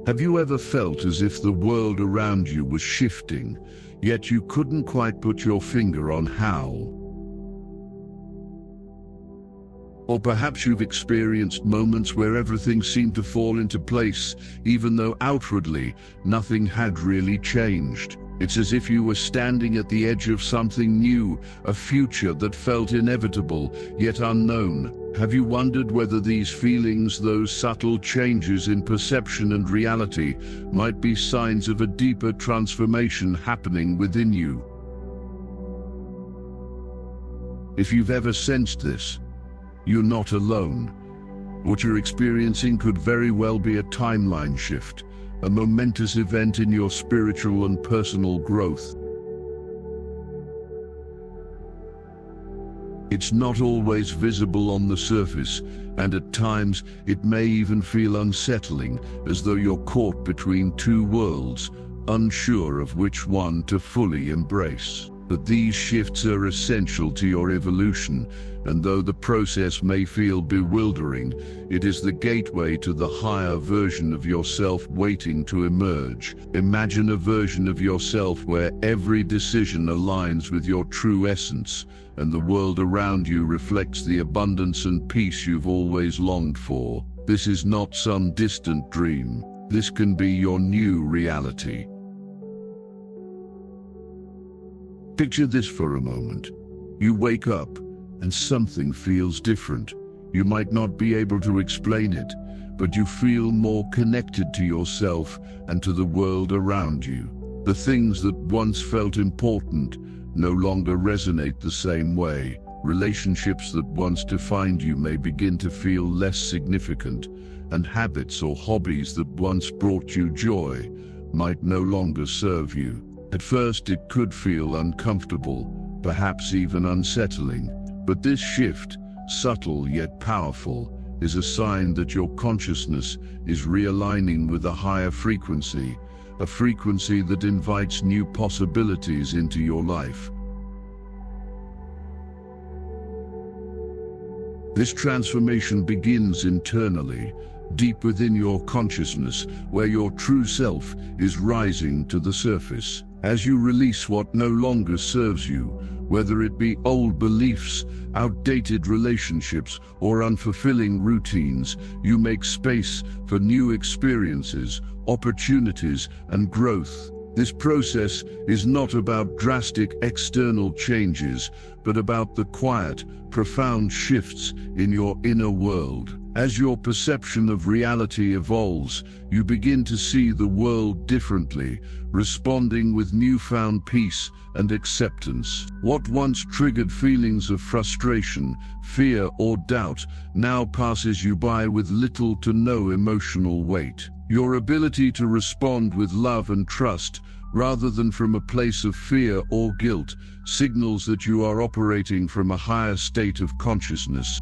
Have you ever felt as if the world around you was shifting, yet you couldn't quite put your finger on how? Or perhaps you've experienced moments where everything seemed to fall into place, even though outwardly nothing had really changed. It's as if you were standing at the edge of something new, a future that felt inevitable, yet unknown. Have you wondered whether these feelings, those subtle changes in perception and reality, might be signs of a deeper transformation happening within you? If you've ever sensed this, you're not alone. What you're experiencing could very well be a timeline shift, a momentous event in your spiritual and personal growth. It's not always visible on the surface, and at times it may even feel unsettling, as though you're caught between two worlds, unsure of which one to fully embrace. But these shifts are essential to your evolution, and though the process may feel bewildering, it is the gateway to the higher version of yourself waiting to emerge. Imagine a version of yourself where every decision aligns with your true essence, and the world around you reflects the abundance and peace you've always longed for. This is not some distant dream. This can be your new reality. Picture this for a moment. You wake up and something feels different. You might not be able to explain it, but you feel more connected to yourself and to the world around you. The things that once felt important no longer resonate the same way. Relationships that once defined you may begin to feel less significant, and habits or hobbies that once brought you joy might no longer serve you. At first it could feel uncomfortable, perhaps even unsettling, but this shift, subtle yet powerful, is a sign that your consciousness is realigning with a higher frequency, a frequency that invites new possibilities into your life. This transformation begins internally, deep within your consciousness, where your true self is rising to the surface. As you release what no longer serves you, whether it be old beliefs, outdated relationships, or unfulfilling routines, you make space for new experiences, opportunities, and growth. This process is not about drastic external changes, but about the quiet, profound shifts in your inner world. As your perception of reality evolves, you begin to see the world differently, responding with newfound peace and acceptance. What once triggered feelings of frustration, fear, or doubt now passes you by with little to no emotional weight. Your ability to respond with love and trust, rather than from a place of fear or guilt, signals that you are operating from a higher state of consciousness.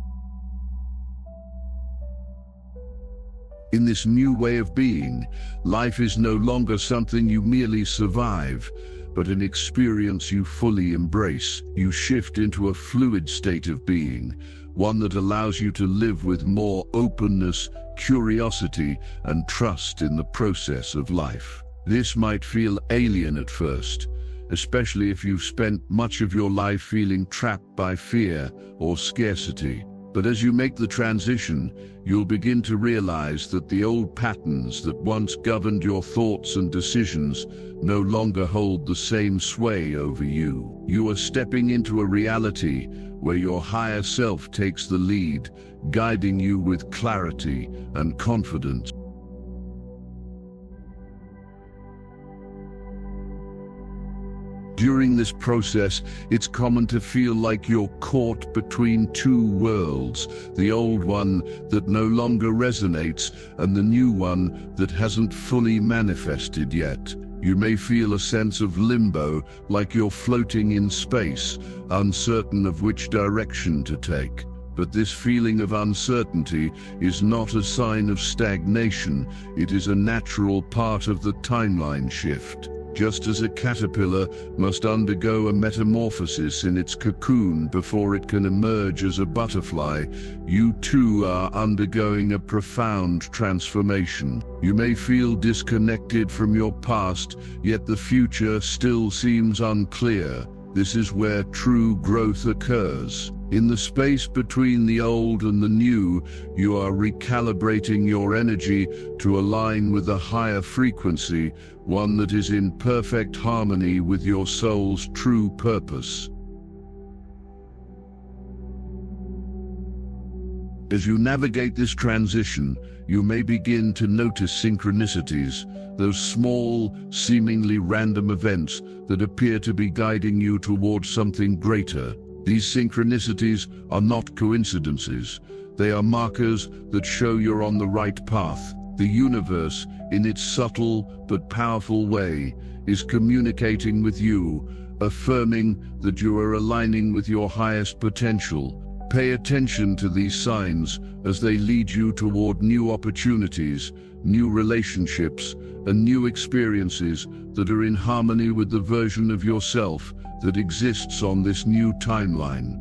In this new way of being, life is no longer something you merely survive, but an experience you fully embrace. You shift into a fluid state of being, one that allows you to live with more openness, curiosity, and trust in the process of life. This might feel alien at first, especially if you've spent much of your life feeling trapped by fear or scarcity. But as you make the transition, you'll begin to realize that the old patterns that once governed your thoughts and decisions no longer hold the same sway over you. You are stepping into a reality where your higher self takes the lead, guiding you with clarity and confidence. During this process, it's common to feel like you're caught between two worlds, the old one that no longer resonates and the new one that hasn't fully manifested yet. You may feel a sense of limbo, like you're floating in space, uncertain of which direction to take. But this feeling of uncertainty is not a sign of stagnation. It is a natural part of the timeline shift. Just as a caterpillar must undergo a metamorphosis in its cocoon before it can emerge as a butterfly, you too are undergoing a profound transformation. You may feel disconnected from your past, yet the future still seems unclear. This is where true growth occurs. In the space between the old and the new, you are recalibrating your energy to align with a higher frequency, one that is in perfect harmony with your soul's true purpose. As you navigate this transition, you may begin to notice synchronicities, those small, seemingly random events that appear to be guiding you towards something greater. These synchronicities are not coincidences. They are markers that show you're on the right path. The universe, in its subtle but powerful way, is communicating with you, affirming that you are aligning with your highest potential. Pay attention to these signs as they lead you toward new opportunities, new relationships, and new experiences that are in harmony with the version of yourself that exists on this new timeline.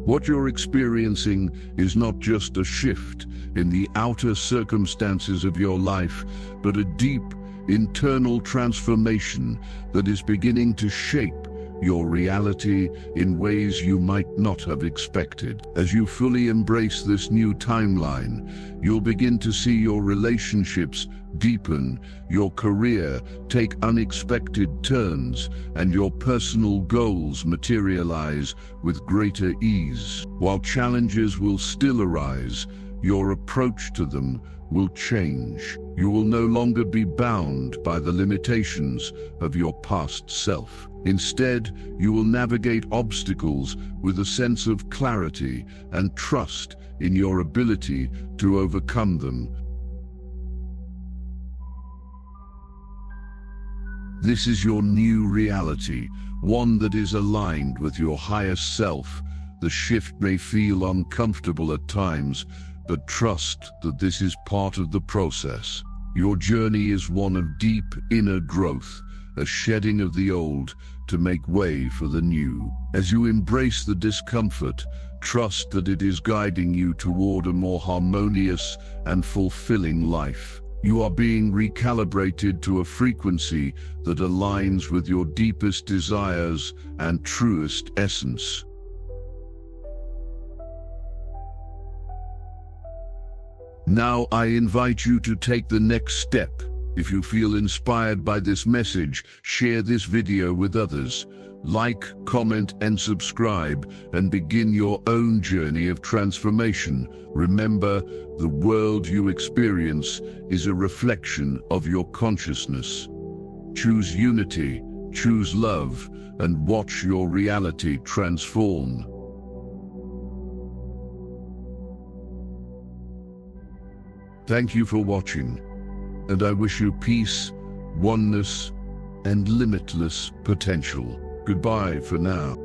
What you're experiencing is not just a shift in the outer circumstances of your life, but a deep internal transformation that is beginning to shape your reality in ways you might not have expected. As you fully embrace this new timeline, you'll begin to see your relationships deepen, your career take unexpected turns, and your personal goals materialize with greater ease. While challenges will still arise, your approach to them will change. You will no longer be bound by the limitations of your past self. Instead, you will navigate obstacles with a sense of clarity and trust in your ability to overcome them. This is your new reality, one that is aligned with your highest self. The shift may feel uncomfortable at times, but trust that this is part of the process. Your journey is one of deep inner growth, a shedding of the old to make way for the new. As you embrace the discomfort, trust that it is guiding you toward a more harmonious and fulfilling life. You are being recalibrated to a frequency that aligns with your deepest desires and truest essence. Now I invite you to take the next step. If you feel inspired by this message, share this video with others. Like, comment, and subscribe, and begin your own journey of transformation. Remember, the world you experience is a reflection of your consciousness. Choose unity, choose love, and watch your reality transform. Thank you for watching, and I wish you peace, oneness, and limitless potential. Goodbye for now.